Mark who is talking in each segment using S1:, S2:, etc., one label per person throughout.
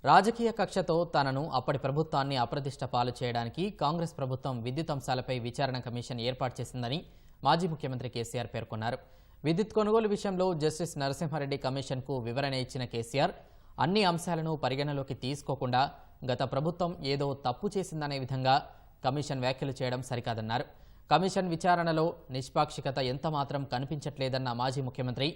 S1: రాజకీయ కక్షతో తనను అప్పటి ప్రభుత్వాన్ని అప్రతిష్ట పాలు చేయడానికి కాంగ్రెస్ ప్రభుత్వం విద్యుత్ అంశాలపై విచారణ కమిషన్ ఏర్పాటు చేసిందని మాజీ ముఖ్యమంత్రి కేసీఆర్ పేర్కొన్నారు. విద్యుత్ కొనుగోలు విషయంలో జస్టిస్ నరసింహారెడ్డి కమిషన్కు వివరణ ఇచ్చిన కేసీఆర్ అన్ని అంశాలను పరిగణలోకి తీసుకోకుండా గత ప్రభుత్వం ఏదో తప్పు చేసిందనే విధంగా కమిషన్ వ్యాఖ్యలు చేయడం సరికాదన్నారు. కమిషన్ విచారణలో నిష్పాక్షికత ఎంతమాత్రం కనిపించట్లేదన్న మాజీ ముఖ్యమంత్రి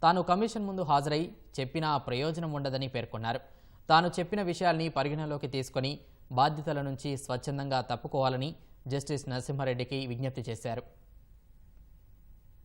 S1: తాను కమిషన్ ముందు హాజరై చెప్పినా ప్రయోజనం ఉండదని పేర్కొన్నారు. తాను చెప్పిన విషయాల్ని పరిగణలోకి తీసుకుని బాధ్యతల నుంచి స్వచ్ఛందంగా తప్పుకోవాలని జస్టిస్ నరసింహారెడ్డికి విజ్ఞప్తి చేశారు.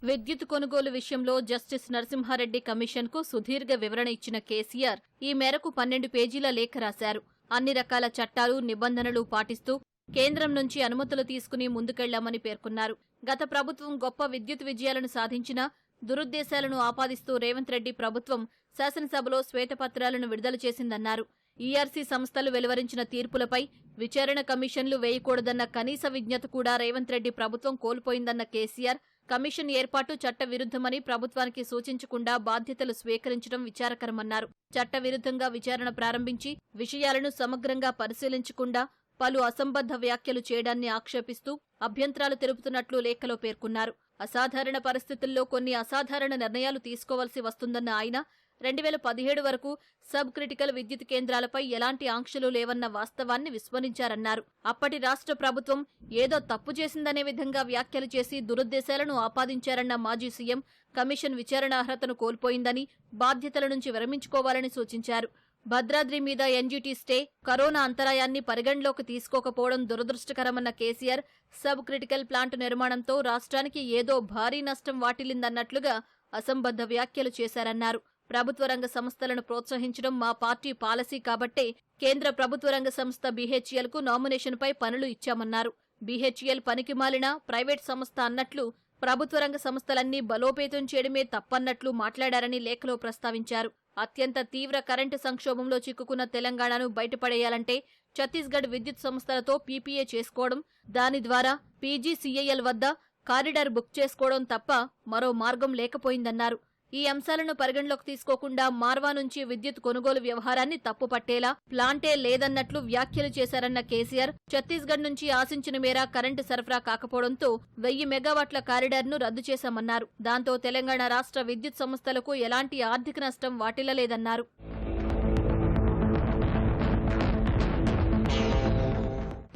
S2: విద్యుత్ కొనుగోలు విషయంలో జస్టిస్ నరసింహారెడ్డి కమిషన్కు సుదీర్ఘ వివరణ ఇచ్చిన కేసీఆర్ ఈ మేరకు 12 పేజీల లేఖ రాశారు. అన్ని రకాల చట్టాలు, నిబంధనలు పాటిస్తూ కేంద్రం నుంచి అనుమతులు తీసుకుని ముందుకెళ్లామని పేర్కొన్నారు. గత ప్రభుత్వం గొప్ప విద్యుత్ విజయాలను సాధించినా దురుద్దేశాలను ఆపాదిస్తూ రేవంత్ రెడ్డి ప్రభుత్వం శాసనసభలో శ్వేతపత్రాలను విడుదల చేసిందన్నారు. ఈఆర్సీ సంస్థలు వెలువరించిన తీర్పులపై విచారణ కమిషన్లు వేయకూడదన్న కనీస విజ్ఞత కూడా రేవంత్ రెడ్డి ప్రభుత్వం కోల్పోయిందన్న కేసీఆర్ కమిషన్ ఏర్పాటు చట్టవిరుద్ధమని ప్రభుత్వానికి సూచించకుండా బాధ్యతలు స్వీకరించడం విచారకరమన్నారు. చట్టవిరుద్ధంగా విచారణ ప్రారంభించి విషయాలను సమగ్రంగా పరిశీలించకుండా పలు అసంబద్ధ వ్యాఖ్యలు చేయడాన్ని ఆక్షేపిస్తూ అభ్యంతరాలు తెలుపుతున్నట్లు లేఖలో పేర్కొన్నారు. అసాధారణ పరిస్థితుల్లో కొన్ని అసాధారణ నిర్ణయాలు తీసుకోవాల్సి వస్తుందన్న ఆయన 2017 వరకు సబ్ క్రిటికల్ విద్యుత్ కేంద్రాలపై ఎలాంటి ఆంక్షలు లేవన్న వాస్తవాన్ని విస్మరించారన్నారు. అప్పటి రాష్ట్ర ప్రభుత్వం ఏదో తప్పు చేసిందనే విధంగా వ్యాఖ్యలు చేసి దురుద్దేశాలను ఆపాదించారన్న మాజీ సీఎం కమిషన్ విచారణ అర్హతను కోల్పోయిందని, బాధ్యతల నుంచి విరమించుకోవాలని సూచించారు. భద్రాద్రి మీద ఎన్జీటీ స్టే, కరోనా అంతరాయాన్ని పరిగణలోకి తీసుకోకపోవడం దురదృష్టకరమన్న కేసీఆర్ సబ్ క్రిటికల్ ప్లాంట్ నిర్మాణంతో రాష్ట్రానికి ఏదో భారీ నష్టం వాటిల్లిందన్నట్లుగా అసంబద్ధ వ్యాఖ్యలు చేశారన్నారు. ప్రభుత్వ రంగ సంస్థలను ప్రోత్సహించడం మా పార్టీ పాలసీ కాబట్టే కేంద్ర ప్రభుత్వ రంగ సంస్థ బీహెచ్ఈఎల్కు నామినేషన్పై పనులు ఇచ్చామన్నారు. బీహెచ్ఈఎల్ పనికిమాలిన ప్రైవేట్ సంస్థ అన్నట్లు ప్రభుత్వ రంగ సంస్థలన్నీ బలోపేతం చేయడమే తప్పన్నట్లు మాట్లాడారని లేఖలో ప్రస్తావించారు. అత్యంత తీవ్ర కరెంటు సంక్షోభంలో చిక్కుకున్న తెలంగాణను బయటపడేయాలంటే ఛత్తీస్గఢ్ విద్యుత్ సంస్థలతో పీపీఏ చేసుకోవడం, దాని ద్వారా పీజీసీఐఎల్ వద్ద కారిడార్ బుక్ చేసుకోవడం తప్ప మరో మార్గం లేకపోయిందన్నారు. ఈ అంశాలను పరిగణలోకి తీసుకోకుండా మార్వా నుంచి విద్యుత్ కొనుగోలు వ్యవహారాన్ని తప్పుపట్టేలా ప్లాంటే లేదన్నట్లు వ్యాఖ్యలు చేశారన్న కేసీఆర్ ఛత్తీస్గఢ్ నుంచి ఆశించిన మేర కరెంటు సరఫరా కాకపోవడంతో 1000 మెగావాట్ల కారిడార్ను రద్దు చేశామన్నారు. దాంతో తెలంగాణ రాష్ట్ర విద్యుత్ సంస్థలకు ఎలాంటి ఆర్థిక నష్టం వాటిల్లలేదన్నారు.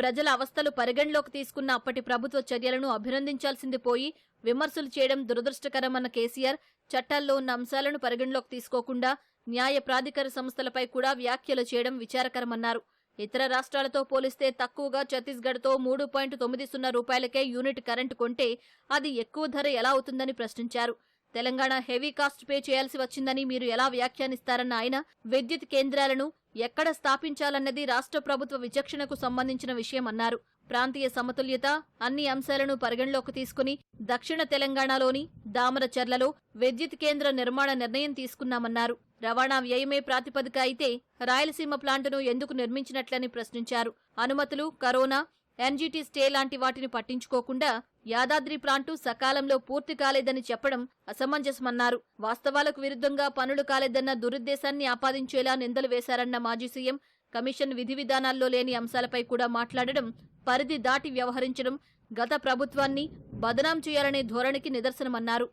S2: ప్రజల అవస్థలు పరిగణలోకి తీసుకున్న అప్పటి ప్రభుత్వ చర్యలను అభినందించాల్సింది పోయి విమర్శలు చేయడం దురదృష్టకరమన్న కేసీఆర్ చట్టాల్లో ఉన్న అంశాలను పరిగణలోకి తీసుకోకుండా న్యాయ ప్రాధికార సంస్థలపై కూడా వ్యాఖ్యలు చేయడం విచారకరమన్నారు. ఇతర రాష్ట్రాలతో పోలిస్తే తక్కువగా ఛత్తీస్గఢ్తో 3.90 రూపాయలకే యూనిట్ కరెంటు కొంటే అది ఎక్కువ ధర ఎలా అవుతుందని ప్రశ్నించారు. తెలంగాణ హెవీ కాస్ట్ పే చేయాల్సి వచ్చిందని మీరు ఎలా వ్యాఖ్యానిస్తారన్న ఆయన విద్యుత్ కేంద్రాలను ఎక్కడ స్థాపించాలన్నది రాష్ట్ర ప్రభుత్వ విచక్షణకు సంబంధించిన విషయమన్నారు. ప్రాంతీయ సమతుల్యత అన్ని అంశాలను పరిగణలోకి తీసుకుని దక్షిణ తెలంగాణలోని దామరచర్లలో విద్యుత్ కేంద్ర నిర్మాణ నిర్ణయం తీసుకున్నామన్నారు. రవాణా వ్యయమే ప్రాతిపదిక అయితే రాయలసీమ ప్లాంటును ఎందుకు నిర్మించినట్లని ప్రశ్నించారు. అనుమతులు, కరోనా, ఎన్జీటీ స్టే లాంటి వాటిని పట్టించుకోకుండా యాదాద్రి ప్లాంటు సకాలంలో పూర్తి కాలేదని చెప్పడం అసమంజసమన్నారు. వాస్తవాలకు విరుద్ధంగా పనులు కాలేదన్న దురుద్దేశాన్ని ఆపాదించేలా నిందలు వేశారన్న మాజీ సీఎం కమిషన్ విధి విధానాల్లో లేని అంశాలపై కూడా మాట్లాడడం, పరిధి దాటి వ్యవహరించడం గత ప్రభుత్వాన్ని బదనాం చేయాలనే ధోరణికి నిదర్శనమన్నారు.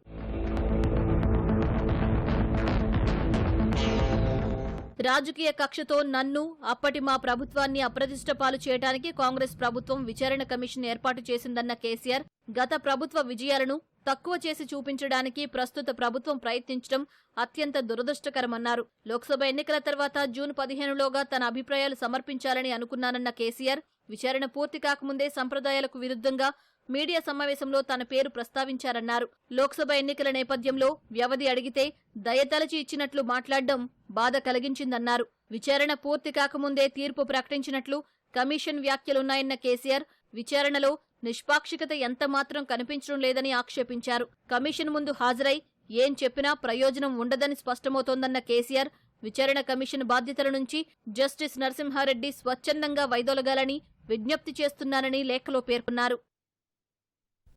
S2: రాజకీయ కక్షతో నన్ను, అప్పటి మా ప్రభుత్వాన్ని అప్రతిష్ట పాలు చేయడానికి కాంగ్రెస్ ప్రభుత్వం విచారణ కమిషన్ ఏర్పాటు చేసిందన్న కేసీఆర్ గత ప్రభుత్వ విజయాలను తక్కువ చేసి చూపించడానికి ప్రస్తుత ప్రభుత్వం ప్రయత్నించడం అత్యంత దురదృష్టకరమన్నారు. లోక్సభ ఎన్నికల తర్వాత జూన్ 15లోగా తన అభిప్రాయాలు సమర్పించాలని అనుకున్నానన్న కేసీఆర్ విచారణ పూర్తి కాకముందే సంప్రదాయాలకు విరుద్ధంగా మీడియా సమావేశంలో తన పేరు ప్రస్తావించారన్నారు. లోక్సభ ఎన్నికల నేపథ్యంలో వ్యవధి అడిగితే దయతలచి ఇచ్చినట్లు మాట్లాడడం బాధ కలిగించిందన్నారు. విచారణ పూర్తి కాకముందే తీర్పు ప్రకటించినట్లు కమిషన్ వ్యాఖ్యలున్నాయన్న కేసీఆర్ విచారణలో నిష్పాక్షికత ఎంతమాత్రం కనిపించడం లేదని ఆక్షేపించారు. కమిషన్ ముందు హాజరై ఏం చెప్పినా ప్రయోజనం ఉండదని స్పష్టమవుతోందన్న కేసీఆర్ విచారణ కమిషన్ బాధ్యతల నుంచి జస్టిస్ నరసింహారెడ్డి స్వచ్ఛందంగా వైదొలగాలని విజ్ఞప్తి చేస్తున్నానని లేఖలో పేర్కొన్నారు.